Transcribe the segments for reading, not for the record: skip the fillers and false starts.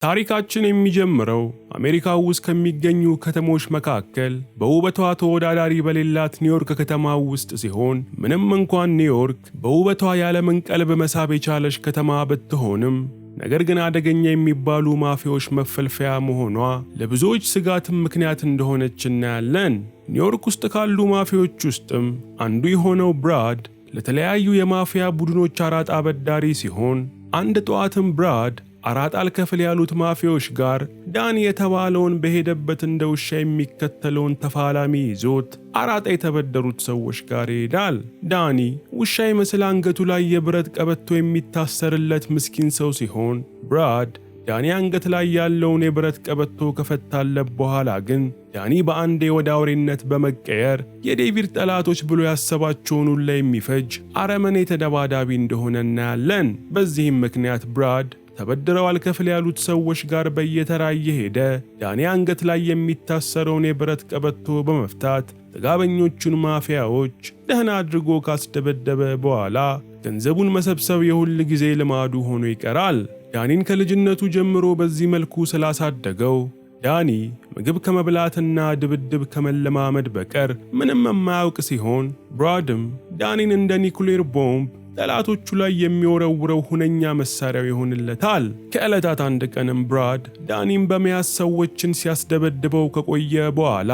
ታሪካችን የሚጀምረው አሜሪካ ውስጥ ከሚገኙ ከተሞች መካከል በውበቷ ተወዳዳሪ በሌላት ኒውዮርክ ከተማ ውስጥ ሲሆን ምንም እንኳን ኒውዮርክ በውበቷ ያለምን ቀልብ መሳብ የቻለች ከተማ ብትሆንም ነገር ግን አደገኛ የሚባሉ ማፊያዎች መፈልፈያ መሆኗ ለብዙዎች ስጋትም ምክንያት እንደሆነች እናያለን። ኒውዮርክ ውስጥ ካሉ ማፊያዎች ውስጥም አንዱ የሆነው ብራድ ለተለያዩ የማፊያ ቡድኖች አራጣ አበዳሪ ሲሆን አንድ ጠዋትም ብራድ አራጣ አልከፍል ያሉት ማፊያዎች ጋር ዳኒ የተባለውን በሄደበት እንደ ውሻ የሚከተለውን ተፋላሚ ይዞት አራጣ የተበደሩት ሰዎች ጋር ይሄዳል። ዳኒ ውሻ ይመስል አንገቱ ላይ የብረት ቀበቶ የሚታሰርለት ምስኪን ሰው ሲሆን ብራድ ዳኒ አንገት ላይ ያለውን የብረት ቀበቶ ከፈታለት በኋላ ግን ዳኒ በአንዴ ወደ አውሬነት በመቀየር የዴቪድ ጠላቶች ብሎ ያሰባቸውን ሁሉ የሚፈጅ አረመኔ ተደባዳቢ እንደሆነ እናያለን። በዚህም ምክንያት ብራድ ተበድረው አልከፍል ያሉት ሰዎች ጋር በየተራ እየሄደ ዳኒ አንገት ላይ የሚታሰረውን የብረት ቀበቶ በመፍታት ጥጋበኞቹን ማፊያዎች ደህና አድርጎ ካስደበደበ በኋላ ገንዘቡን መሰብሰብ የሁል ጊዜ ልማዱ ሆኖ ይቀራል። ዳኒን ከልጅነቱ ጀምሮ በዚህ መልኩ ስላሳደገው ዳኒ ምግብ ከመብላትና ድብድብ ከመለማመድ በቀር ምንም የማያውቅ ሲሆን ብራድም ዳኒን እንደ ኒኩሌር ቦምብ ጠላቶቹ ላይ የሚወረውረው ሁነኛ መሳሪያው ይሆንለታል። ከዕለታት አንድ ቀንም ብራድ ዳኒን በመያዝ ሰዎችን ሲያስደበድበው ከቆየ በኋላ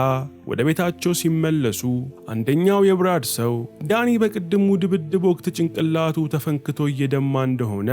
ወደ ቤታቸው ሲመለሱ አንደኛው የብራድ ሰው ዳኒ በቅድሙ ድብድብ ወቅት ጭንቅላቱ ተፈንክቶ እየደማ እንደሆነ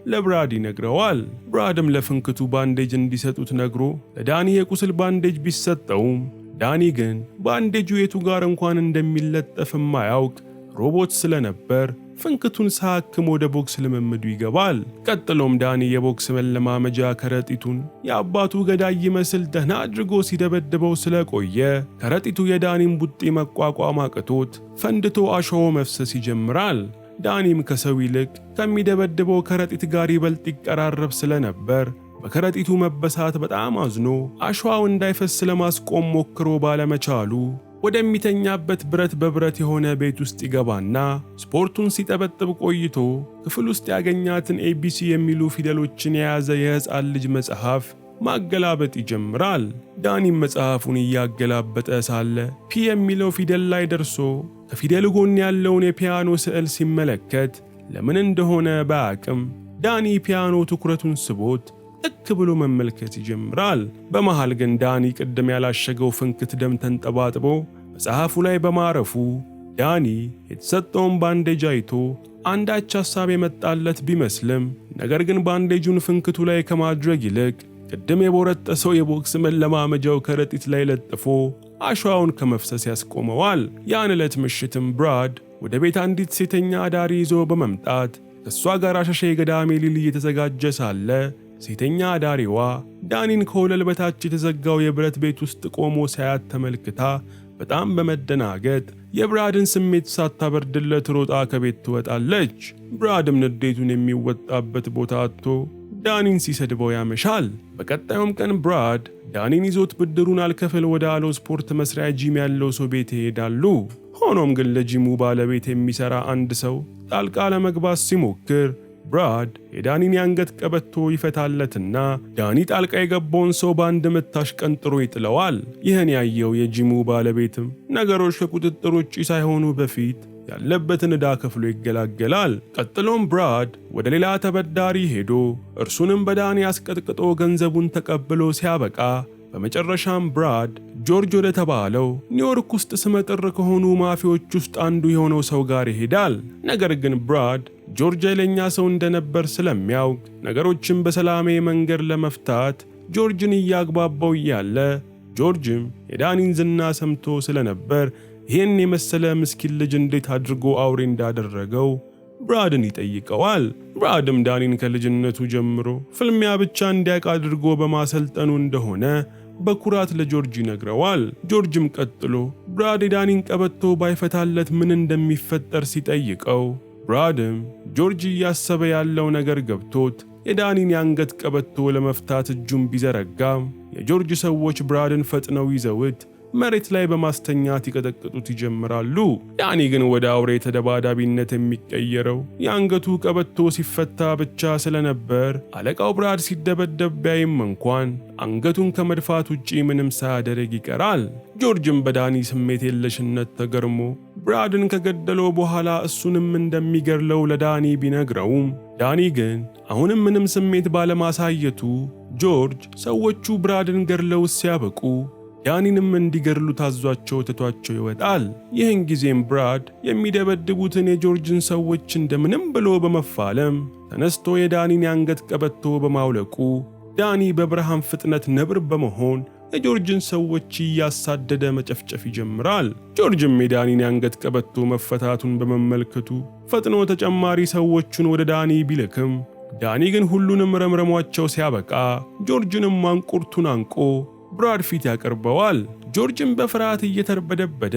ለብራድ ይነግረዋል። ብራድም ለፍንክቱ ባንዴጅ እንዲሰጡት ነግሮ ለዳኒ የቁስል ባንዴጅ ቢሰጠውም ዳኒ ግን ባንዴጁ የቱ ጋር እንኳን እንደሚለጠፍ ማያውቅ ሮቦት ስለነበር ፍንክቱን ሳክም ወደ ቦክስ ልምምዱ ይገባል። ቀጥሎም ዳኒ የቦክስ መለማመጃ ከረጢቱን የአባቱ ገዳይ ይመስል ደህና አድርጎ ሲደበድበው ስለቆየ ከረጢቱ የዳኒን ቡጢ መቋቋም አቅቶት ፈንድቶ አሸዋ መፍሰስ ይጀምራል። ዳኒም ከሰው ይልቅ ከሚደበድበው ከረጢት ጋር ይበልጥ ይቀራረብ ስለነበር በከረጢቱ መበሳት በጣም አዝኖ አሸዋው እንዳይፈስ ለማስቆም ሞክሮ ባለመቻሉ ወደሚተኛበት ብረት በብረት የሆነ ቤት ውስጥ ይገባና ስፖርቱን ሲጠበጥብ ቆይቶ ክፍል ውስጥ ያገኛትን ኤቢሲ የሚሉ ፊደሎችን የያዘ የሕፃን ልጅ መጽሐፍ ማገላበጥ ይጀምራል። ዳኒም መጽሐፉን እያገላበጠ ሳለ ፒ የሚለው ፊደል ላይ ደርሶ ከፊደሉ ጎን ያለውን የፒያኖ ስዕል ሲመለከት ለምን እንደሆነ ባያቅም ዳኒ ፒያኖ ትኩረቱን ስቦት እክ ብሎ መመልከት ይጀምራል። በመሃል ግን ዳኒ ቅድም ያላሸገው ፍንክት ደም ተንጠባጥቦ መጽሐፉ ላይ በማረፉ ዳኒ የተሰጠውን ባንዴጅ አይቶ አንዳች ሐሳብ የመጣለት ቢመስልም ነገር ግን ባንዴጁን ፍንክቱ ላይ ከማድረግ ይልቅ ቅድም የቦረጠሰው የቦክስ መለማመጃው ከረጢት ላይ ለጥፎ አሸዋውን ከመፍሰስ ያስቆመዋል። ያን ዕለት ምሽትም ብራድ ወደ ቤት አንዲት ሴተኛ አዳሪ ይዞ በመምጣት ከእሷ ጋር አሸሼ ገዳሜ ሊል እየተዘጋጀ ሳለ ሴተኛ አዳሪዋ ዳኒን ከወለል በታች የተዘጋው የብረት ቤት ውስጥ ቆሞ ሳያት ተመልክታ በጣም በመደናገጥ የብራድን ስሜት ሳታበርድለት ሮጣ ከቤት ትወጣለች። ብራድም ንዴቱን የሚወጣበት ቦታ አጥቶ ዳኒን ሲሰድበው ያመሻል። በቀጣዩም ቀን ብራድ ዳኒን ይዞት ብድሩን አልከፍል ወደ አለው ስፖርት መስሪያ ጂም ያለው ሰው ቤት ይሄዳሉ። ሆኖም ግን ለጂሙ ባለቤት የሚሰራ አንድ ሰው ጣልቃ ለመግባት ሲሞክር ብራድ የዳኒን የአንገት ቀበቶ ይፈታለትና ዳኒ ጣልቃ የገባውን ሰው በአንድ ምታሽ ቀንጥሮ ይጥለዋል። ይህን ያየው የጂሙ ባለቤትም ነገሮች ከቁጥጥር ውጪ ሳይሆኑ በፊት ያለበትን ዕዳ ከፍሎ ይገላገላል። ቀጥሎም ብራድ ወደ ሌላ ተበዳሪ ሄዶ እርሱንም በዳኒ አስቀጥቅጦ ገንዘቡን ተቀብሎ ሲያበቃ በመጨረሻም ብራድ ጆርጅ ወደ ተባለው ኒውዮርክ ውስጥ ስመጥር ከሆኑ ማፊያዎች ውስጥ አንዱ የሆነው ሰው ጋር ይሄዳል። ነገር ግን ብራድ ጆርጅ ኃይለኛ ሰው እንደነበር ስለሚያውቅ ነገሮችን በሰላሜ መንገድ ለመፍታት ጆርጅን እያግባባው እያለ ጆርጅም የዳኒን ዝና ሰምቶ ስለነበር ይህን የመሰለ ምስኪን ልጅ እንዴት አድርጎ አውሬ እንዳደረገው ብራድን ይጠይቀዋል። ብራድም ዳኒን ከልጅነቱ ጀምሮ ፍልሚያ ብቻ እንዲያውቅ አድርጎ በማሰልጠኑ እንደሆነ በኩራት ለጆርጅ ይነግረዋል። ጆርጅም ቀጥሎ ብራድ የዳኒን ቀበቶ ባይፈታለት ምን እንደሚፈጠር ሲጠይቀው ብራድም ጆርጅ እያሰበ ያለው ነገር ገብቶት የዳኒን የአንገት ቀበቶ ለመፍታት እጁን ቢዘረጋም የጆርጅ ሰዎች ብራድን ፈጥነው ይዘውት መሬት ላይ በማስተኛት ይቀጠቅጡት ይጀምራሉ። ዳኒ ግን ወደ አውሬ ተደባዳቢነት የሚቀየረው የአንገቱ ቀበቶ ሲፈታ ብቻ ስለነበር አለቃው ብራድ ሲደበደብ ቢያይም እንኳን አንገቱን ከመድፋት ውጪ ምንም ሳያደርግ ይቀራል። ጆርጅም በዳኒ ስሜት የለሽነት ተገርሞ ብራድን ከገደለው በኋላ እሱንም እንደሚገድለው ለዳኒ ቢነግረውም ዳኒ ግን አሁንም ምንም ስሜት ባለማሳየቱ ጆርጅ ሰዎቹ ብራድን ገድለው ሲያበቁ ዳኒንም እንዲገድሉ ታዟቸው ትቷቸው ይወጣል። ይህን ጊዜም ብራድ የሚደበድቡትን የጆርጅን ሰዎች እንደምንም ብሎ በመፋለም ተነስቶ የዳኒን የአንገት ቀበቶ በማውለቁ ዳኒ በብርሃን ፍጥነት ነብር በመሆን የጆርጅን ሰዎች እያሳደደ መጨፍጨፍ ይጀምራል። ጆርጅም የዳኒን የአንገት ቀበቶ መፈታቱን በመመልከቱ ፈጥኖ ተጨማሪ ሰዎቹን ወደ ዳኒ ቢልክም ዳኒ ግን ሁሉንም ረምረሟቸው ሲያበቃ ጆርጅንም ማንቁርቱን አንቆ ብራድ ፊት ያቀርበዋል። ጆርጅም በፍርሃት እየተርበደበደ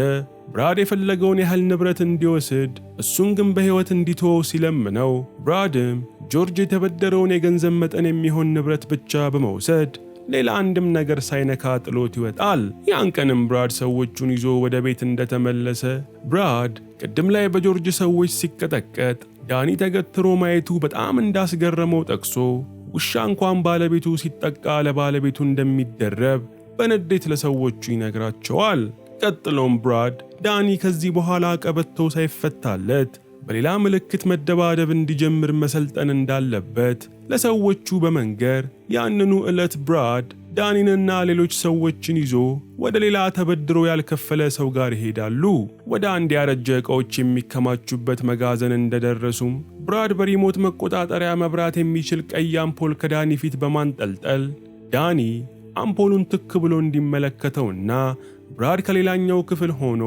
ብራድ የፈለገውን ያህል ንብረት እንዲወስድ እሱን ግን በሕይወት እንዲተወው ሲለምነው ብራድም ጆርጅ የተበደረውን የገንዘብ መጠን የሚሆን ንብረት ብቻ በመውሰድ ሌላ አንድም ነገር ሳይነካ ጥሎት ይወጣል። ያን ቀንም ብራድ ሰዎቹን ይዞ ወደ ቤት እንደተመለሰ ብራድ ቅድም ላይ በጆርጅ ሰዎች ሲቀጠቀጥ ዳኒ ተገትሮ ማየቱ በጣም እንዳስገረመው ጠቅሶ ውሻ እንኳን ባለቤቱ ሲጠቃ ለባለቤቱ እንደሚደረብ በንዴት ለሰዎቹ ይነግራቸዋል። ቀጥሎም ብራድ ዳኒ ከዚህ በኋላ ቀበቶ ሳይፈታለት በሌላ ምልክት መደባደብ እንዲጀምር መሰልጠን እንዳለበት ለሰዎቹ በመንገር ያንኑ ዕለት ብራድ ዳኒንና ሌሎች ሰዎችን ይዞ ወደ ሌላ ተበድሮ ያልከፈለ ሰው ጋር ይሄዳሉ። ወደ አንድ ያረጀ ዕቃዎች የሚከማቹበት መጋዘን እንደደረሱም ብራድ በሪሞት መቆጣጠሪያ መብራት የሚችል ቀይ አምፖል ከዳኒ ፊት በማንጠልጠል ዳኒ አምፖሉን ትክ ብሎ እንዲመለከተውና ብራድ ከሌላኛው ክፍል ሆኖ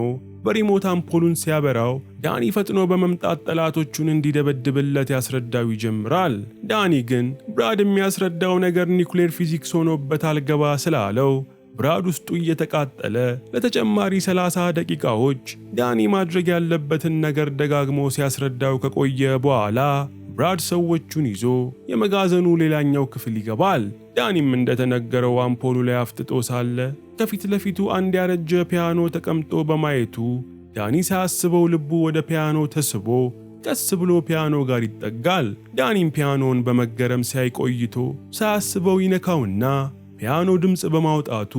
በሪሞት አምፖሉን ሲያበራው ዳኒ ፈጥኖ በመምጣት ጠላቶቹን እንዲደበድብለት ያስረዳው ይጀምራል። ዳኒ ግን ብራድ የሚያስረዳው ነገር ኒውክሌር ፊዚክስ ሆኖበት አልገባ ስላለው ብራድ ውስጡ እየተቃጠለ ለተጨማሪ 30 ደቂቃዎች ዳኒ ማድረግ ያለበትን ነገር ደጋግሞ ሲያስረዳው ከቆየ በኋላ ብራድ ሰዎቹን ይዞ የመጋዘኑ ሌላኛው ክፍል ይገባል። ዳኒም እንደተነገረው አምፖሉ ላይ አፍጥጦ ሳለ ከፊት ለፊቱ አንድ ያረጀ ፒያኖ ተቀምጦ በማየቱ ዳኒ ሳያስበው ልቡ ወደ ፒያኖ ተስቦ ቀስ ብሎ ፒያኖ ጋር ይጠጋል። ዳኒም ፒያኖን በመገረም ሲያይ ቆይቶ ሳያስበው ይነካውና ፒያኖ ድምፅ በማውጣቱ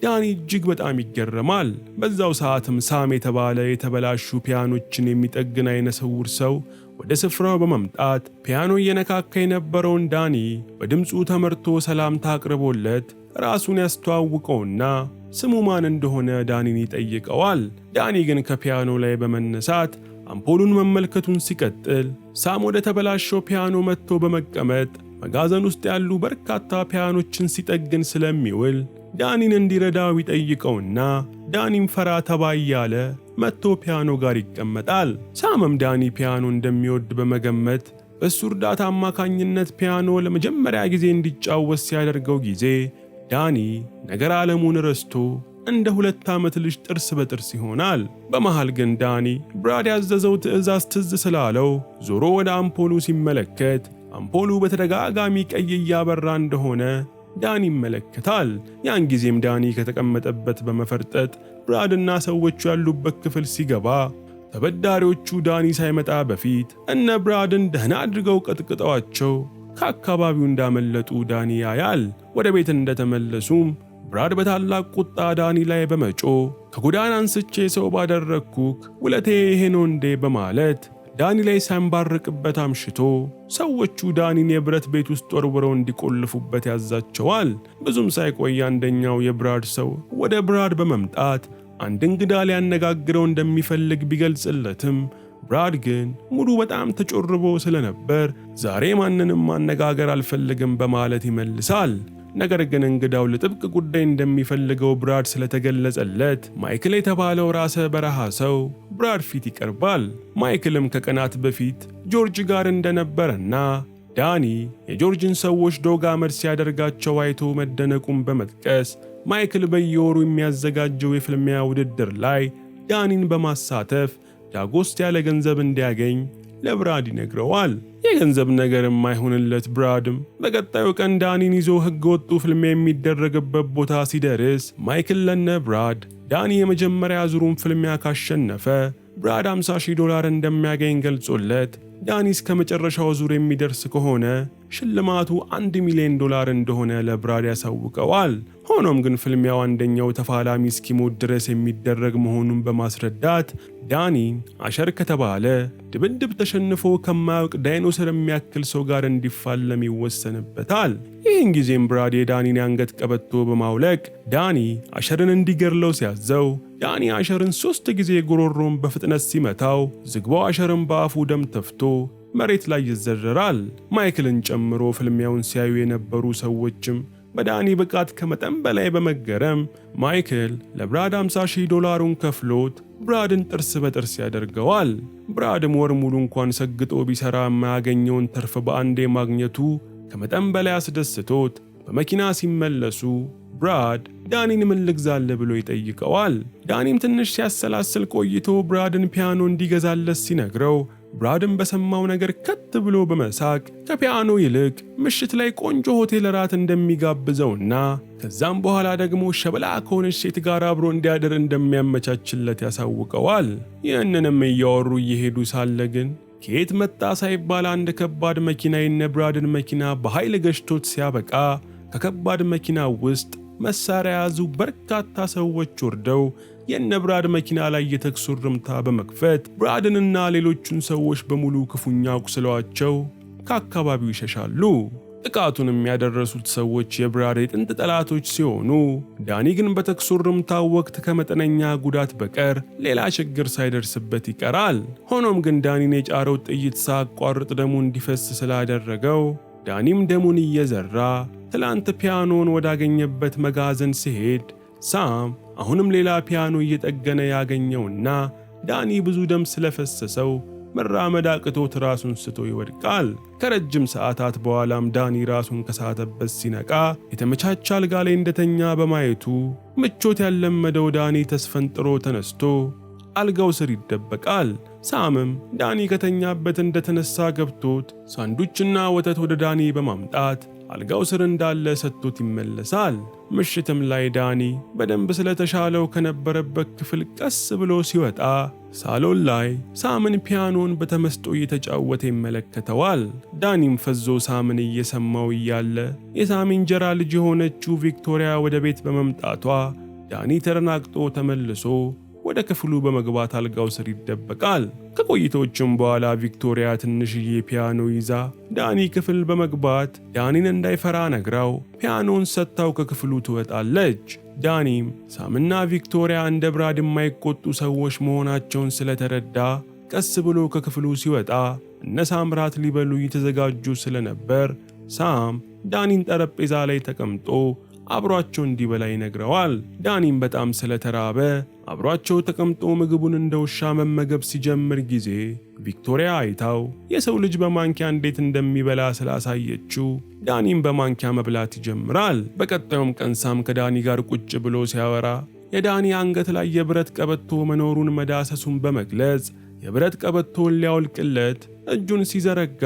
ዳኒ እጅግ በጣም ይገረማል። በዛው ሰዓትም ሳም የተባለ የተበላሹ ፒያኖችን የሚጠግን አይነ ስውር ሰው ወደ ስፍራው በመምጣት ፒያኖ እየነካካ የነበረውን ዳኒ በድምፁ ተመርቶ ሰላምታ አቅርቦለት ራሱን ያስተዋውቀውና ስሙ ማን እንደሆነ ዳኒን ይጠይቀዋል። ዳኒ ግን ከፒያኖ ላይ በመነሳት አምፖሉን መመልከቱን ሲቀጥል ሳም ወደ ተበላሸው ፒያኖ መጥቶ በመቀመጥ መጋዘን ውስጥ ያሉ በርካታ ፒያኖችን ሲጠግን ስለሚውል ዳኒን እንዲረዳው ይጠይቀውና ዳኒም ፈራ ተባ እያለ መጥቶ ፒያኖ ጋር ይቀመጣል። ሳምም ዳኒ ፒያኖ እንደሚወድ በመገመት በሱ እርዳታ አማካኝነት ፒያኖ ለመጀመሪያ ጊዜ እንዲጫወት ሲያደርገው ጊዜ ዳኒ ነገር ዓለሙን ረስቶ እንደ 2 ዓመት ልጅ ጥርስ በጥርስ ይሆናል። በመሃል ግን ዳኒ ብራድ ያዘዘው ትዕዛዝ ትዝ ስላለው ዞሮ ወደ አምፖሉ ሲመለከት አምፖሉ በተደጋጋሚ ቀይ እያበራ እንደሆነ ዳኒ ይመለከታል። ያን ጊዜም ዳኒ ከተቀመጠበት በመፈርጠጥ ብራድና ሰዎቹ ያሉበት ክፍል ሲገባ ተበዳሪዎቹ ዳኒ ሳይመጣ በፊት እነ ብራድን ደህና አድርገው ቀጥቅጠዋቸው ከአካባቢው እንዳመለጡ ዳኒ ያያል። ወደ ቤት እንደተመለሱም ብራድ በታላቅ ቁጣ ዳኒ ላይ በመጮህ ከጎዳና አንስቼ ሰው ባደረግኩክ ውለቴ ይሄ ነው እንዴ በማለት ዳኒ ላይ ሳይንባርቅበት አምሽቶ ሰዎቹ ዳኒን የብረት ቤት ውስጥ ወርውረው እንዲቆልፉበት ያዛቸዋል። ብዙም ሳይቆይ አንደኛው የብራድ ሰው ወደ ብራድ በመምጣት አንድ እንግዳ ሊያነጋግረው እንደሚፈልግ ቢገልጽለትም ብራድ ግን ሙሉ በጣም ተጮርቦ ስለነበር ዛሬ ማንንም ማነጋገር አልፈልግም በማለት ይመልሳል። ነገር ግን እንግዳው ለጥብቅ ጉዳይ እንደሚፈልገው ብራድ ስለተገለጸለት ማይክል የተባለው ራሰ በረሃ ሰው ብራድ ፊት ይቀርባል። ማይክልም ከቀናት በፊት ጆርጅ ጋር እንደነበረና ዳኒ የጆርጅን ሰዎች ዶግ አመድ ሲያደርጋቸው አይቶ መደነቁን በመጥቀስ ማይክል በየወሩ የሚያዘጋጀው የፍልሚያ ውድድር ላይ ዳኒን በማሳተፍ ዳጎስ ያለ ገንዘብ እንዲያገኝ ለብራድ ይነግረዋል። የገንዘብ ነገር የማይሆንለት ብራድም በቀጣዩ ቀን ዳኒን ይዞ ሕገ ወጡ ፍልሚያ የሚደረግበት ቦታ ሲደርስ ማይክል ለነ ብራድ ዳኒ የመጀመሪያ ዙሩን ፍልሚያ ካሸነፈ ብራድ $50,000 እንደሚያገኝ ገልጾለት ዳኒ እስከ መጨረሻው ዙር የሚደርስ ከሆነ ሽልማቱ $1 ሚሊዮን እንደሆነ ለብራድ ያሳውቀዋል። ሆኖም ግን ፍልሚያው አንደኛው ተፋላሚ እስኪሞት ድረስ የሚደረግ መሆኑን በማስረዳት ዳኒ አሸር ከተባለ ድብድብ ተሸንፎ ከማያውቅ ዳይኖሰር የሚያክል ሰው ጋር እንዲፋለም ይወሰንበታል። ይህን ጊዜም ብራድ የዳኒን አንገት ቀበቶ በማውለቅ ዳኒ አሸርን እንዲገርለው ሲያዘው ዳኒ አሸርን 3 ጊዜ ጉሮሮን በፍጥነት ሲመታው ዝግባው አሸርን በአፉ ደም ተፍቶ መሬት ላይ ይዘረራል። ማይክልን ጨምሮ ፍልሚያውን ሲያዩ የነበሩ ሰዎችም በዳኒ ብቃት ከመጠን በላይ በመገረም ማይክል ለብራድ $50,000 ከፍሎት ብራድን ጥርስ በጥርስ ያደርገዋል። ብራድም ወር ሙሉ እንኳን ሰግጦ ቢሰራ የማያገኘውን ትርፍ በአንዴ ማግኘቱ ከመጠን በላይ አስደስቶት በመኪና ሲመለሱ ብራድ ዳኒን ምን ልግዛልህ ብሎ ይጠይቀዋል። ዳኒም ትንሽ ሲያሰላስል ቆይቶ ብራድን ፒያኖ እንዲገዛለት ሲነግረው ብራድም በሰማው ነገር ከት ብሎ በመሳቅ ከፒያኖ ይልቅ ምሽት ላይ ቆንጆ ሆቴል ራት እንደሚጋብዘውና ከዛም በኋላ ደግሞ ሸበላ ከሆነች ሴት ጋር አብሮ እንዲያድር እንደሚያመቻችለት ያሳውቀዋል። ይህንንም እያወሩ እየሄዱ ሳለ ግን ከየት መጣ ሳይባል አንድ ከባድ መኪና የነብራድን መኪና በኃይል ገጭቶት ሲያበቃ ከከባድ መኪና ውስጥ መሳሪያ ያዙ በርካታ ሰዎች ወርደው የነብራድ መኪና ላይ የተኩስ ርምታ በመክፈት ብራድንና ሌሎቹን ሰዎች በሙሉ ክፉኛ አቁስለዋቸው ከአካባቢው ይሸሻሉ። ጥቃቱንም ያደረሱት ሰዎች የብራድ የጥንት ጠላቶች ሲሆኑ ዳኒ ግን በተኩስ ርምታ ወቅት ከመጠነኛ ጉዳት በቀር ሌላ ችግር ሳይደርስበት ይቀራል። ሆኖም ግን ዳኒን የጫረው ጥይት ሳያቋርጥ ደሙ እንዲፈስ ስላደረገው ዳኒም ደሙን እየዘራ ትላንት ፒያኖን ወዳገኘበት መጋዘን ሲሄድ ሳም አሁንም ሌላ ፒያኖ እየጠገነ ያገኘውና ዳኒ ብዙ ደም ስለፈሰሰው መራመድ አቅቶት ራሱን ስቶ ይወድቃል። ከረጅም ሰዓታት በኋላም ዳኒ ራሱን ከሳተበት ሲነቃ የተመቻቸ አልጋ ላይ እንደተኛ በማየቱ ምቾት ያለመደው ዳኒ ተስፈንጥሮ ተነስቶ አልጋው ስር ይደበቃል። ሳምም ዳኒ ከተኛበት እንደተነሳ ገብቶት ሳንዱችና ወተት ወደ ዳኒ በማምጣት አልጋው ስር እንዳለ ሰጥቶት ይመለሳል። ምሽትም ላይ ዳኒ በደንብ ስለተሻለው ከነበረበት ክፍል ቀስ ብሎ ሲወጣ ሳሎን ላይ ሳምን ፒያኖን በተመስጦ እየተጫወተ ይመለከተዋል። ዳኒም ፈዞ ሳምን እየሰማው እያለ የሳሚ እንጀራ ልጅ የሆነችው ቪክቶሪያ ወደ ቤት በመምጣቷ ዳኒ ተረናግጦ ተመልሶ ወደ ክፍሉ በመግባት አልጋው ስር ይደበቃል። ከቆይቶችም በኋላ ቪክቶሪያ ትንሽዬ ፒያኖ ይዛ ዳኒ ክፍል በመግባት ዳኒን እንዳይፈራ ነግራው ፒያኖን ሰጥታው ከክፍሉ ትወጣለች። ዳኒም ሳምና ቪክቶሪያ እንደ ብራድ የማይቆጡ ሰዎች መሆናቸውን ስለተረዳ ቀስ ብሎ ከክፍሉ ሲወጣ እነ ሳምራት ሊበሉ እየተዘጋጁ ስለነበር ሳም ዳኒን ጠረጴዛ ላይ ተቀምጦ አብሯቸው እንዲበላ ይነግረዋል። ዳኒም በጣም ስለተራበ አብሯቸው ተቀምጦ ምግቡን እንደ ውሻ መመገብ ሲጀምር ጊዜ ቪክቶሪያ አይታው የሰው ልጅ በማንኪያ እንዴት እንደሚበላ ስላሳየችው ዳኒም በማንኪያ መብላት ይጀምራል። በቀጣዩም ቀን ሳም ከዳኒ ጋር ቁጭ ብሎ ሲያወራ የዳኒ አንገት ላይ የብረት ቀበቶ መኖሩን መዳሰሱን በመግለጽ የብረት ቀበቶን ሊያወልቅለት እጁን ሲዘረጋ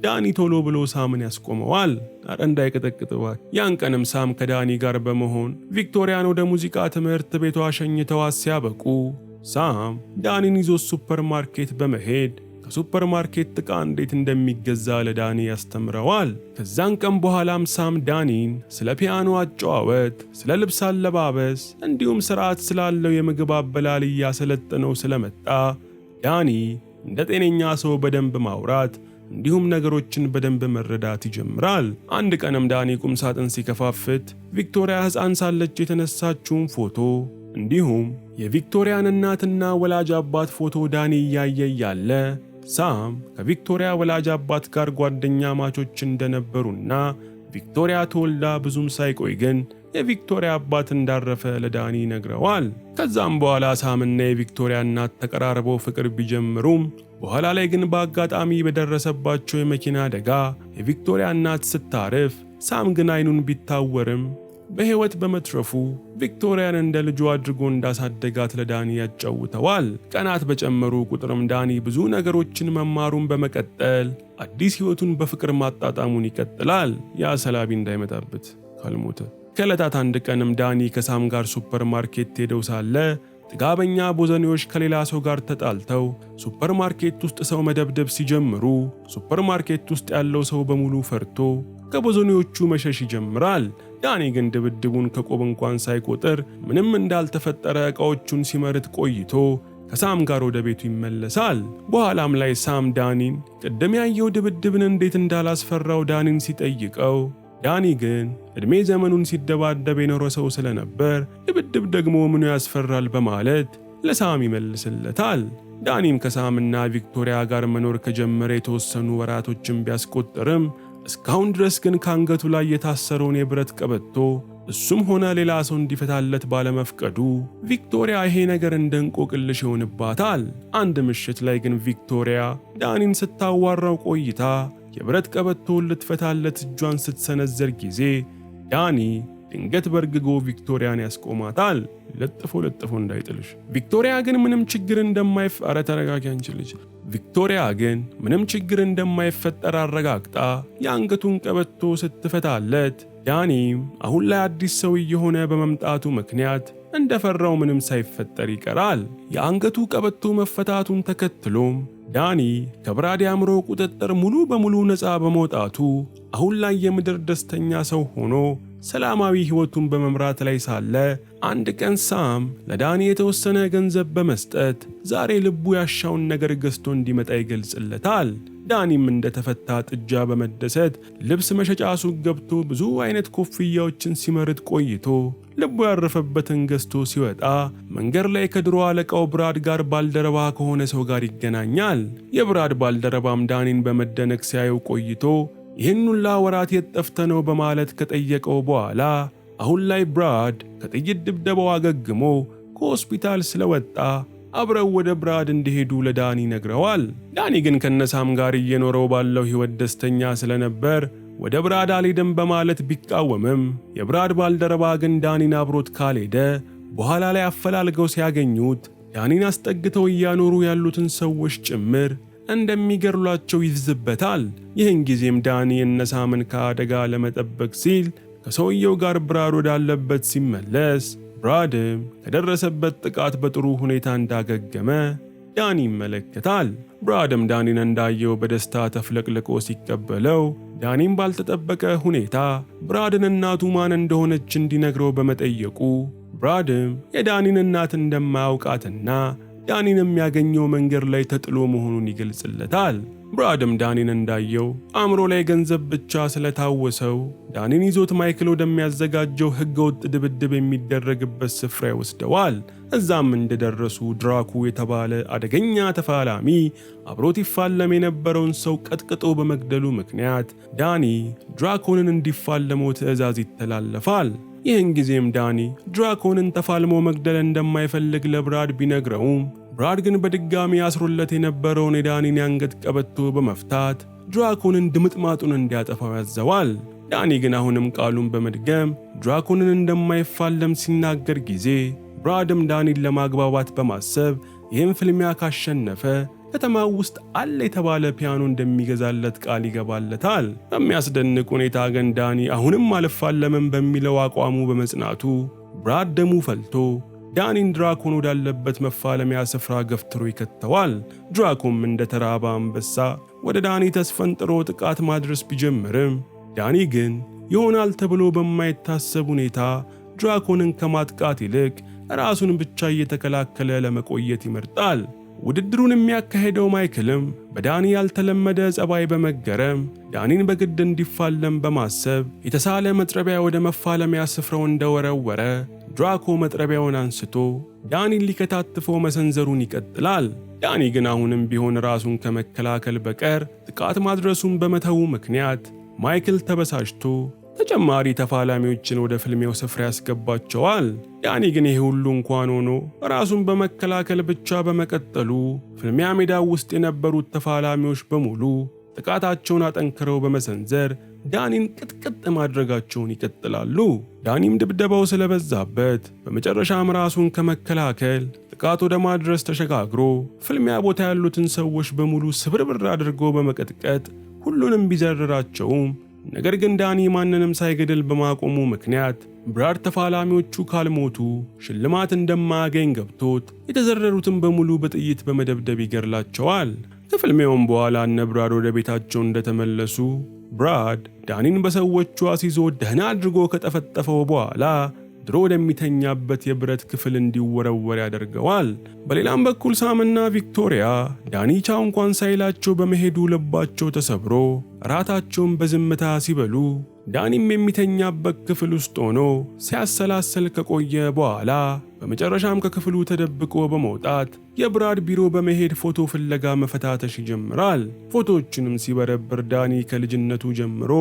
ዳኒ ቶሎ ብሎ ሳምን ያስቆመዋል። አረ እንዳይቀጠቅጥዋ። ያን ቀንም ሳም ከዳኒ ጋር በመሆን ቪክቶሪያን ወደ ሙዚቃ ትምህርት ቤቷ ሸኝተው ሲያበቁ ሳም ዳኒን ይዞ ሱፐርማርኬት በመሄድ ከሱፐርማርኬት ዕቃ እንዴት እንደሚገዛ ለዳኒ ያስተምረዋል። ከዛን ቀን በኋላም ሳም ዳኒን ስለ ፒያኖ አጨዋወት፣ ስለ ልብስ አለባበስ እንዲሁም ስርዓት ስላለው የምግብ አበላል እያሰለጠነው ስለመጣ ዳኒ እንደ ጤነኛ ሰው በደንብ ማውራት እንዲሁም ነገሮችን በደንብ መረዳት ይጀምራል። አንድ ቀንም ዳኒ ቁም ሳጥን ሲከፋፍት ቪክቶሪያ ሕፃን ሳለች የተነሳችውን ፎቶ እንዲሁም የቪክቶሪያን እናትና ወላጅ አባት ፎቶ ዳኒ እያየ ያለ ሳም ከቪክቶሪያ ወላጅ አባት ጋር ጓደኛ ማቾች እንደነበሩና ቪክቶሪያ ተወልዳ ብዙም ሳይቆይ ግን የቪክቶሪያ አባት እንዳረፈ ለዳኒ ነግረዋል። ከዛም በኋላ ሳምና የቪክቶሪያ እናት ተቀራርበው ፍቅር ቢጀምሩም በኋላ ላይ ግን በአጋጣሚ በደረሰባቸው የመኪና አደጋ የቪክቶሪያ እናት ስታርፍ ሳም ግን አይኑን ቢታወርም በህይወት በመትረፉ ቪክቶሪያን እንደ ልጁ አድርጎ እንዳሳደጋት ለዳኒ ያጫውተዋል። ቀናት በጨመሩ ቁጥርም ዳኒ ብዙ ነገሮችን መማሩን በመቀጠል አዲስ ህይወቱን በፍቅር ማጣጣሙን ይቀጥላል። ያ ሰላቢ እንዳይመጣበት ካልሞተ ከዕለታት አንድ ቀንም ዳኒ ከሳም ጋር ሱፐርማርኬት ሄደው ሳለ ጥጋበኛ ቦዘኔዎች ከሌላ ሰው ጋር ተጣልተው ሱፐርማርኬት ውስጥ ሰው መደብደብ ሲጀምሩ ሱፐርማርኬት ውስጥ ያለው ሰው በሙሉ ፈርቶ ከቦዘኔዎቹ መሸሽ ይጀምራል። ዳኒ ግን ድብድቡን ከቆብ እንኳን ሳይቆጥር ምንም እንዳልተፈጠረ ዕቃዎቹን ሲመርጥ ቆይቶ ከሳም ጋር ወደ ቤቱ ይመለሳል። በኋላም ላይ ሳም ዳኒን ቅድም ያየው ድብድብን እንዴት እንዳላስፈራው ዳኒን ሲጠይቀው ዳኒ ግን ዕድሜ ዘመኑን ሲደባደብ የኖረ ሰው ስለነበር ድብድብ ደግሞ ምኑ ያስፈራል በማለት ለሳም ይመልስለታል። ዳኒም ከሳምና ቪክቶሪያ ጋር መኖር ከጀመረ የተወሰኑ ወራቶችን ቢያስቆጥርም እስካሁን ድረስ ግን ከአንገቱ ላይ የታሰረውን የብረት ቀበቶ እሱም ሆነ ሌላ ሰው እንዲፈታለት ባለመፍቀዱ ቪክቶሪያ ይሄ ነገር እንደ እንቆቅልሽ ይሆንባታል። አንድ ምሽት ላይ ግን ቪክቶሪያ ዳኒን ስታዋራው ቆይታ የብረት ቀበቶውን ልትፈታለት እጇን ስትሰነዘር ጊዜ ዳኒ ድንገት በርግጎ ቪክቶሪያን ያስቆማታል። ለጥፎ እንዳይጥልሽ። ቪክቶሪያ ግን ምንም ችግር እንደማይፈጠር አረጋግጣ የአንገቱን ቀበቶ ስትፈታለት ዳኒም አሁን ላይ አዲስ ሰው እየሆነ በመምጣቱ ምክንያት እንደፈራው ምንም ሳይፈጠር ይቀራል። የአንገቱ ቀበቶ መፈታቱን ተከትሎም ዳኒ ከብራድ አእምሮ ቁጥጥር ሙሉ በሙሉ ነፃ በመውጣቱ አሁን ላይ የምድር ደስተኛ ሰው ሆኖ ሰላማዊ ሕይወቱን በመምራት ላይ ሳለ አንድ ቀን ሳም ለዳኒ የተወሰነ ገንዘብ በመስጠት ዛሬ ልቡ ያሻውን ነገር ገዝቶ እንዲመጣ ይገልጽለታል። ዳኒም እንደተፈታ ጥጃ በመደሰት ልብስ መሸጫ ሱቅ ገብቶ ብዙ አይነት ኮፍያዎችን ሲመርጥ ቆይቶ ልቡ ያረፈበትን ገዝቶ ሲወጣ መንገድ ላይ ከድሮ አለቃው ብራድ ጋር ባልደረባ ከሆነ ሰው ጋር ይገናኛል። የብራድ ባልደረባም ዳኒን በመደነቅ ሲያየው ቆይቶ ይህን ሁላ ወራት የት ጠፍተህ ነው በማለት ከጠየቀው በኋላ አሁን ላይ ብራድ ከጥይት ድብደባው አገግሞ ከሆስፒታል ስለወጣ አብረው ወደ ብራድ እንዲሄዱ ለዳኒ ነግረዋል። ዳኒ ግን ከነሳም ጋር እየኖረው ባለው ሕይወት ደስተኛ ስለነበር ወደ ብራድ አልሄድም በማለት ቢቃወምም የብራድ ባልደረባ ግን ዳኒን አብሮት ካልሄደ በኋላ ላይ አፈላልገው ሲያገኙት ዳኒን አስጠግተው እያኖሩ ያሉትን ሰዎች ጭምር እንደሚገርሏቸው ይዝበታል። ይህን ጊዜም ዳኒ የነሳምን ከአደጋ ለመጠበቅ ሲል ከሰውየው ጋር ብራድ ወዳለበት ሲመለስ ብራድም ከደረሰበት ጥቃት በጥሩ ሁኔታ እንዳገገመ ዳኒ ይመለከታል። ብራድም ዳኒን እንዳየው በደስታ ተፍለቅልቆ ሲቀበለው ዳኒም ባልተጠበቀ ሁኔታ ብራድን እናቱ ማን እንደሆነች እንዲነግረው በመጠየቁ ብራድም የዳኒን እናት እንደማያውቃትና ዳኒን የሚያገኘው መንገድ ላይ ተጥሎ መሆኑን ይገልጽለታል። ብራድም ዳኒን እንዳየው አእምሮ ላይ ገንዘብ ብቻ ስለታወሰው ዳኒን ይዞት ማይክል ወደሚያዘጋጀው ሕገወጥ ድብድብ የሚደረግበት ስፍራ ይወስደዋል። እዛም እንደደረሱ ድራኩ የተባለ አደገኛ ተፋላሚ አብሮት ይፋለም የነበረውን ሰው ቀጥቅጦ በመግደሉ ምክንያት ዳኒ ድራኮንን እንዲፋለመው ትዕዛዝ ይተላለፋል። ይህን ጊዜም ዳኒ ድራኮንን ተፋልሞ መግደል እንደማይፈልግ ለብራድ ቢነግረውም ብራድ ግን በድጋሚ አስሮለት የነበረውን የዳኒን የአንገት ቀበቶ በመፍታት ድራኮንን ድምጥማጡን እንዲያጠፋው ያዘዋል። ዳኒ ግን አሁንም ቃሉን በመድገም ድራኮንን እንደማይፋለም ሲናገር ጊዜ ብራድም ዳኒን ለማግባባት በማሰብ ይህን ፍልሚያ ካሸነፈ ከተማው ውስጥ አለ የተባለ ፒያኖ እንደሚገዛለት ቃል ይገባለታል። በሚያስደንቅ ሁኔታ ግን ዳኒ አሁንም አልፋለምም በሚለው አቋሙ በመጽናቱ ብራድ ደሙ ፈልቶ ዳኒን ድራኮን ወዳለበት መፋለሚያ ስፍራ ገፍትሮ ይከተዋል። ድራኮም እንደተራበ አንበሳ ወደ ዳኒ ተስፈንጥሮ ጥቃት ማድረስ ቢጀምርም ዳኒ ግን ይሆናል ተብሎ በማይታሰብ ሁኔታ ድራኮንን ከማጥቃት ይልቅ ራሱን ብቻ እየተከላከለ ለመቆየት ይመርጣል። ውድድሩን የሚያካሄደው ማይክልም በዳኒ ያልተለመደ ጸባይ በመገረም ዳኒን በግድ እንዲፋለም በማሰብ የተሳለ መጥረቢያ ወደ መፋለሚያ ስፍራው እንደወረወረ ድራኮ መጥረቢያውን አንስቶ ዳኒን ሊከታትፈው መሰንዘሩን ይቀጥላል። ዳኒ ግን አሁንም ቢሆን ራሱን ከመከላከል በቀር ጥቃት ማድረሱን በመተው ምክንያት ማይክል ተበሳጭቶ ተጨማሪ ተፋላሚዎችን ወደ ፍልሚያው ስፍራ ያስገባቸዋል። ዳኒ ግን ይህ ሁሉ እንኳን ሆኖ ራሱን በመከላከል ብቻ በመቀጠሉ ፍልሚያ ሜዳው ውስጥ የነበሩት ተፋላሚዎች በሙሉ ጥቃታቸውን አጠንክረው በመሰንዘር ዳኒን ቅጥቅጥ ማድረጋቸውን ይቀጥላሉ። ዳኒም ድብደባው ስለበዛበት በመጨረሻም ራሱን ከመከላከል ጥቃት ወደ ማድረስ ተሸጋግሮ ፍልሚያ ቦታ ያሉትን ሰዎች በሙሉ ስብርብር አድርጎ በመቀጥቀጥ ሁሉንም ቢዘርራቸውም ነገር ግን ዳኒ ማንንም ሳይገድል በማቆሙ ምክንያት ብራድ ተፋላሚዎቹ ካልሞቱ ሽልማት እንደማያገኝ ገብቶት የተዘረሩትን በሙሉ በጥይት በመደብደብ ይገድላቸዋል። ከፍልሚያውም በኋላ እነ ብራድ ወደ ቤታቸው እንደተመለሱ ብራድ ዳኒን በሰዎቹ አስይዞ ደህና አድርጎ ከጠፈጠፈው በኋላ ድሮ ወደሚተኛበት የብረት ክፍል እንዲወረወር ያደርገዋል። በሌላም በኩል ሳምና ቪክቶሪያ ዳኒ ቻው እንኳን ሳይላቸው በመሄዱ ልባቸው ተሰብሮ እራታቸውን በዝምታ ሲበሉ ዳኒም የሚተኛበት ክፍል ውስጥ ሆኖ ሲያሰላሰል ከቆየ በኋላ በመጨረሻም ከክፍሉ ተደብቆ በመውጣት የብራድ ቢሮ በመሄድ ፎቶ ፍለጋ መፈታተሽ ይጀምራል። ፎቶዎቹንም ሲበረብር ዳኒ ከልጅነቱ ጀምሮ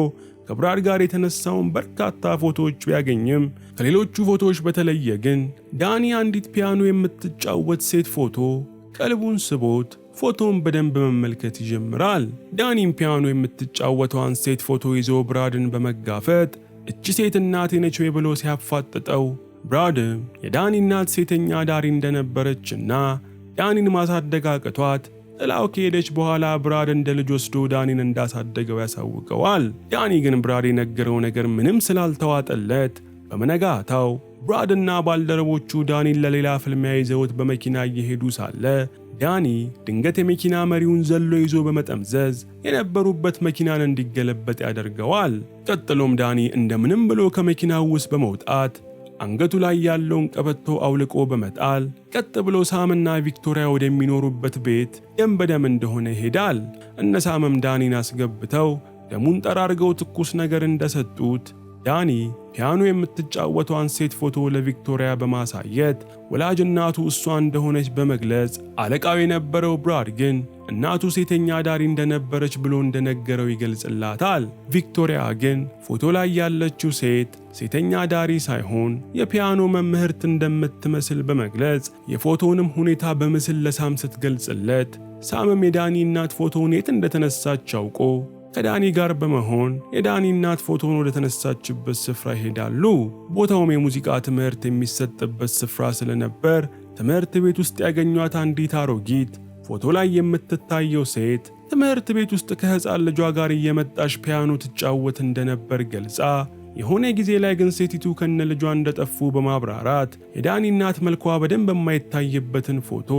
ከብራድ ጋር የተነሳውን በርካታ ፎቶዎች ቢያገኝም ከሌሎቹ ፎቶዎች በተለየ ግን ዳኒ አንዲት ፒያኖ የምትጫወት ሴት ፎቶ ቀልቡን ስቦት ፎቶውን በደንብ መመልከት ይጀምራል። ዳኒም ፒያኖ የምትጫወተዋን ሴት ፎቶ ይዞ ብራድን በመጋፈጥ እቺ ሴት እናቴ ነች ወይ ብሎ ሲያፋጥጠው ብራድም የዳኒ እናት ሴተኛ ዳሪ እንደነበረችና ዳኒን ማሳደግ አቅቷት ጥላው ከሄደች በኋላ ብራድ እንደ ልጅ ወስዶ ዳኒን እንዳሳደገው ያሳውቀዋል። ዳኒ ግን ብራድ የነገረው ነገር ምንም ስላልተዋጠለት በመነጋታው ብራድና ባልደረቦቹ ዳኒን ለሌላ ፍልሚያ ይዘውት በመኪና እየሄዱ ሳለ ዳኒ ድንገት የመኪና መሪውን ዘሎ ይዞ በመጠምዘዝ የነበሩበት መኪናን እንዲገለበጥ ያደርገዋል። ቀጥሎም ዳኒ እንደምንም ብሎ ከመኪናው ውስጥ በመውጣት አንገቱ ላይ ያለውን ቀበቶ አውልቆ በመጣል ቀጥ ብሎ ሳምና ቪክቶሪያ ወደሚኖሩበት ቤት ደም በደም እንደሆነ ይሄዳል። እነ ሳምም ዳኒን አስገብተው ደሙን ጠራርገው ትኩስ ነገር እንደሰጡት ዳኒ ፒያኖ የምትጫወተዋን ሴት ፎቶ ለቪክቶሪያ በማሳየት ወላጅ እናቱ እሷ እንደሆነች በመግለጽ አለቃው የነበረው ብራድ ግን እናቱ ሴተኛ ዳሪ እንደነበረች ብሎ እንደነገረው ይገልጽላታል። ቪክቶሪያ ግን ፎቶ ላይ ያለችው ሴተኛ ዳሪ ሳይሆን የፒያኖ መምህርት እንደምትመስል በመግለጽ የፎቶውንም ሁኔታ በምስል ለሳም ስትገልጽለት ሳምም የዳኒ እናት ፎቶውን የት እንደተነሳች አውቆ ከዳኒ ጋር በመሆን የዳኒ እናት ፎቶውን ወደ ተነሳችበት ስፍራ ይሄዳሉ። ቦታውም የሙዚቃ ትምህርት የሚሰጥበት ስፍራ ስለነበር ትምህርት ቤት ውስጥ ያገኟት አንዲት አሮጊት ፎቶ ላይ የምትታየው ሴት ትምህርት ቤት ውስጥ ከሕፃን ልጇ ጋር እየመጣች ፒያኖ ትጫወት እንደነበር ገልጻ የሆነ ጊዜ ላይ ግን ሴቲቱ ከነ ልጇ እንደጠፉ በማብራራት የዳኒ እናት መልኳ በደንብ የማይታይበትን ፎቶ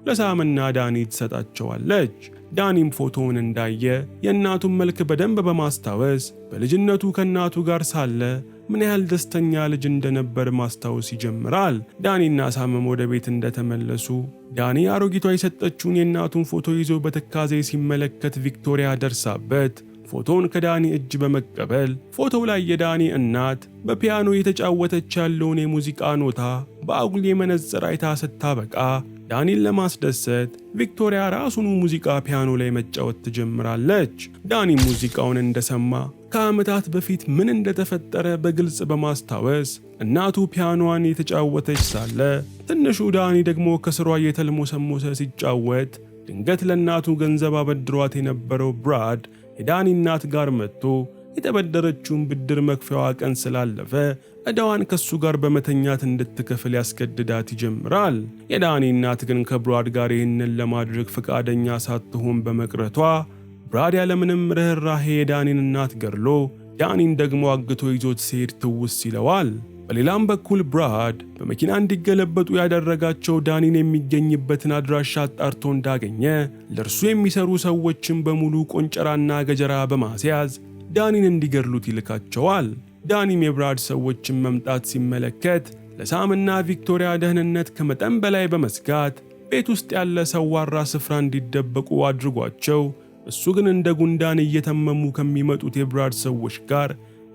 ለሳምና ዳኒ ትሰጣቸዋለች። ዳኒም ፎቶውን እንዳየ የእናቱን መልክ በደንብ በማስታወስ በልጅነቱ ከእናቱ ጋር ሳለ ምን ያህል ደስተኛ ልጅ እንደነበር ማስታወስ ይጀምራል። ዳኒና ሳምም ወደ ቤት እንደተመለሱ ዳኒ አሮጊቷ የሰጠችውን የእናቱን ፎቶ ይዞ በትካዜ ሲመለከት ቪክቶሪያ ደርሳበት ፎቶውን ከዳኒ እጅ በመቀበል ፎቶው ላይ የዳኒ እናት በፒያኖ የተጫወተች ያለውን የሙዚቃ ኖታ በአጉል መነጽር አይታ ስታበቃ ዳኒን ለማስደሰት ቪክቶሪያ ራሱኑ ሙዚቃ ፒያኖ ላይ መጫወት ትጀምራለች። ዳኒ ሙዚቃውን እንደሰማ ከዓመታት በፊት ምን እንደተፈጠረ በግልጽ በማስታወስ እናቱ ፒያኖዋን የተጫወተች ሳለ ትንሹ ዳኒ ደግሞ ከስሯ እየተልሞሰሞሰ ሲጫወት ድንገት ለእናቱ ገንዘብ አበድሯት የነበረው ብራድ የዳኒ እናት ጋር መጥቶ የተበደረችውን ብድር መክፈያዋ ቀን ስላለፈ ዕዳዋን ከሱ ጋር በመተኛት እንድትከፍል ያስገድዳት ይጀምራል። የዳኒ እናት ግን ከብራድ ጋር ይህንን ለማድረግ ፈቃደኛ ሳትሆን በመቅረቷ ብራድ ያለምንም ርኅራኄ የዳኒን እናት ገድሎ ዳኒን ደግሞ አግቶ ይዞት ሲሄድ ትውስ ይለዋል። በሌላም በኩል ብራድ በመኪና እንዲገለበጡ ያደረጋቸው ዳኒን የሚገኝበትን አድራሻ አጣርቶ እንዳገኘ ለእርሱ የሚሰሩ ሰዎችን በሙሉ ቆንጨራና ገጀራ በማስያዝ ዳኒን እንዲገድሉት ይልካቸዋል። ዳኒም የብራድ ሰዎችን መምጣት ሲመለከት ለሳምና ቪክቶሪያ ደህንነት ከመጠን በላይ በመስጋት ቤት ውስጥ ያለ ሰዋራ ስፍራ እንዲደበቁ አድርጓቸው እሱ ግን እንደ ጉንዳን እየተመሙ ከሚመጡት የብራድ ሰዎች ጋር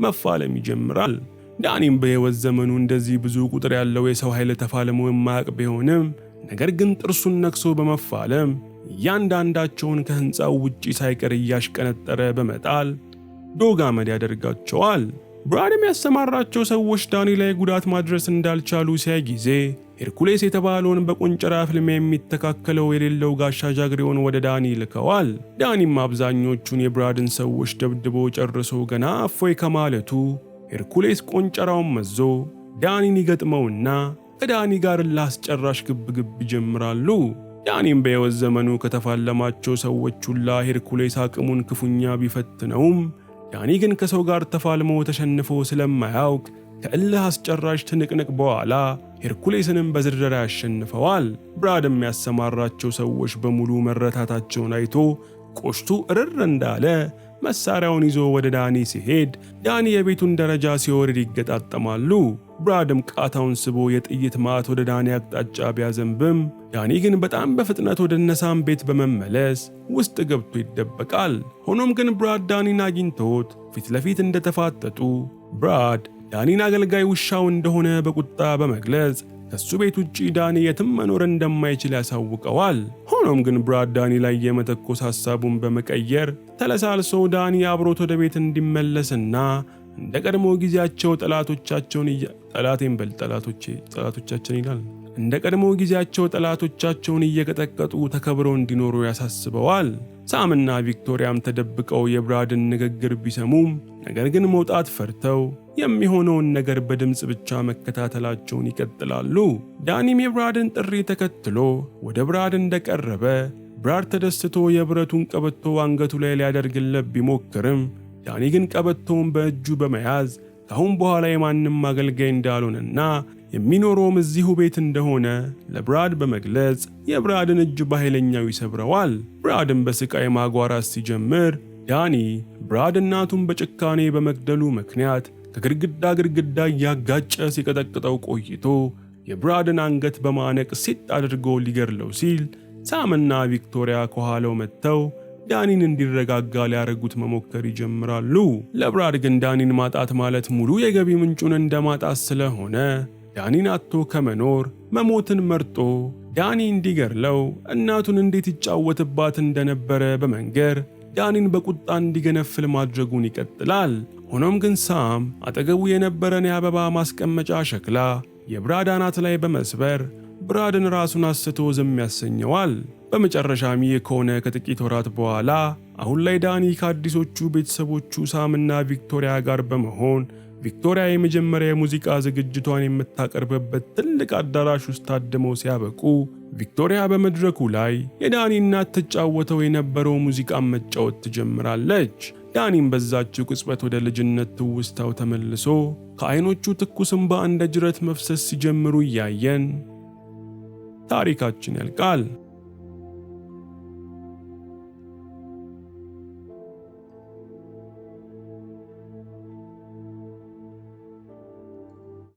መፋለም ይጀምራል። ዳኒም በሕይወት ዘመኑ እንደዚህ ብዙ ቁጥር ያለው የሰው ኃይል ተፋልሞ የማያውቅ ቢሆንም ነገር ግን ጥርሱን ነክሶ በመፋለም እያንዳንዳቸውን ከሕንፃው ውጪ ሳይቀር እያሽቀነጠረ በመጣል ዶግ አመድ ያደርጋቸዋል። ብራድም ያሰማራቸው ሰዎች ዳኒ ላይ ጉዳት ማድረስ እንዳልቻሉ ሲያይ ጊዜ ሄርኩሌስ የተባለውን በቆንጨራ ፍልሚያ የሚተካከለው የሌለው ጋሻ ጃግሬውን ወደ ዳኒ ልከዋል። ዳኒም አብዛኞቹን የብራድን ሰዎች ደብድቦ ጨርሶ ገና እፎይ ከማለቱ ሄርኩሌስ ቆንጨራውን መዞ ዳኒን ይገጥመውና ከዳኒ ጋር ላስጨራሽ ግብግብ ይጀምራሉ። ዳኒም በሕይወት ዘመኑ ከተፋለማቸው ሰዎች ሁላ ሄርኩሌስ አቅሙን ክፉኛ ቢፈትነውም ዳኒ ግን ከሰው ጋር ተፋልሞ ተሸንፎ ስለማያውቅ ከእልህ አስጨራሽ ትንቅንቅ በኋላ ሄርኩሌስንም በዝርዘራ ያሸንፈዋል። ብራድም ያሰማራቸው ሰዎች በሙሉ መረታታቸውን አይቶ ቆሽቱ እርር እንዳለ መሳሪያውን ይዞ ወደ ዳኒ ሲሄድ ዳኒ የቤቱን ደረጃ ሲወርድ ይገጣጠማሉ። ብራድም ቃታውን ስቦ የጥይት ማት ወደ ዳኒ አቅጣጫ ቢያዘንብም ዳኒ ግን በጣም በፍጥነት ወደ ነሳም ቤት በመመለስ ውስጥ ገብቶ ይደበቃል። ሆኖም ግን ብራድ ዳኒን አግኝቶት ፊት ለፊት እንደተፋጠጡ ብራድ ዳኒን አገልጋይ ውሻው እንደሆነ በቁጣ በመግለጽ ከሱ ቤት ውጪ ዳኒ የትም መኖር እንደማይችል ያሳውቀዋል። ሆኖም ግን ብራድ ዳኒ ላይ የመተኮስ ሐሳቡን በመቀየር ተለሳልሶ ዳኒ አብሮት ወደ ቤት እንዲመለስና እንደ ቀድሞ ጊዜያቸው ጠላቶቻቸውን እየቀጠቀጡ ተከብረው እንዲኖሩ ያሳስበዋል። ሳምና ቪክቶሪያም ተደብቀው የብራድን ንግግር ቢሰሙም ነገር ግን መውጣት ፈርተው የሚሆነውን ነገር በድምጽ ብቻ መከታተላቸውን ይቀጥላሉ። ዳኒም የብራድን ጥሪ ተከትሎ ወደ ብራድ እንደቀረበ ብራድ ተደስቶ የብረቱን ቀበቶ አንገቱ ላይ ሊያደርግለት ቢሞክርም ዳኒ ግን ቀበቶውን በእጁ በመያዝ ካሁን በኋላ የማንም አገልጋይ እንዳልሆነና የሚኖረውም እዚሁ ቤት እንደሆነ ለብራድ በመግለጽ የብራድን እጅ በኃይለኛው ይሰብረዋል። ብራድም በስቃይ ማጓራት ሲጀምር ዳኒ ብራድ እናቱን በጭካኔ በመግደሉ ምክንያት ከግድግዳ እያጋጨ ሲቀጠቅጠው ቆይቶ የብራድን አንገት በማነቅ ሲጥ አድርጎ ሊገድለው ሲል ሳምና ቪክቶሪያ ከኋላው መጥተው ዳኒን እንዲረጋጋ ሊያረጉት መሞከር ይጀምራሉ። ለብራድ ግን ዳኒን ማጣት ማለት ሙሉ የገቢ ምንጩን እንደማጣት ስለሆነ ዳኒን አጥቶ ከመኖር መሞትን መርጦ ዳኒ እንዲገድለው እናቱን እንዴት ይጫወትባት እንደነበረ በመንገር ዳኒን በቁጣ እንዲገነፍል ማድረጉን ይቀጥላል። ሆኖም ግን ሳም አጠገቡ የነበረን የአበባ ማስቀመጫ ሸክላ የብራድ አናት ላይ በመስበር ብራድን ራሱን አስቶ ዝም ያሰኘዋል። በመጨረሻም ይህ ከሆነ ከጥቂት ወራት በኋላ አሁን ላይ ዳኒ ከአዲሶቹ ቤተሰቦቹ ሳምና ቪክቶሪያ ጋር በመሆን ቪክቶሪያ የመጀመሪያ የሙዚቃ ዝግጅቷን የምታቀርብበት ትልቅ አዳራሽ ውስጥ ታድመው ሲያበቁ ቪክቶሪያ በመድረኩ ላይ የዳኒ እናት ተጫወተው የነበረው ሙዚቃን መጫወት ትጀምራለች። ዳኒም በዛችው ቅጽበት ወደ ልጅነት ትውስታው ተመልሶ ከዓይኖቹ ትኩስ እንባ እንደ ጅረት መፍሰስ ሲጀምሩ እያየን ታሪካችን ያልቃል።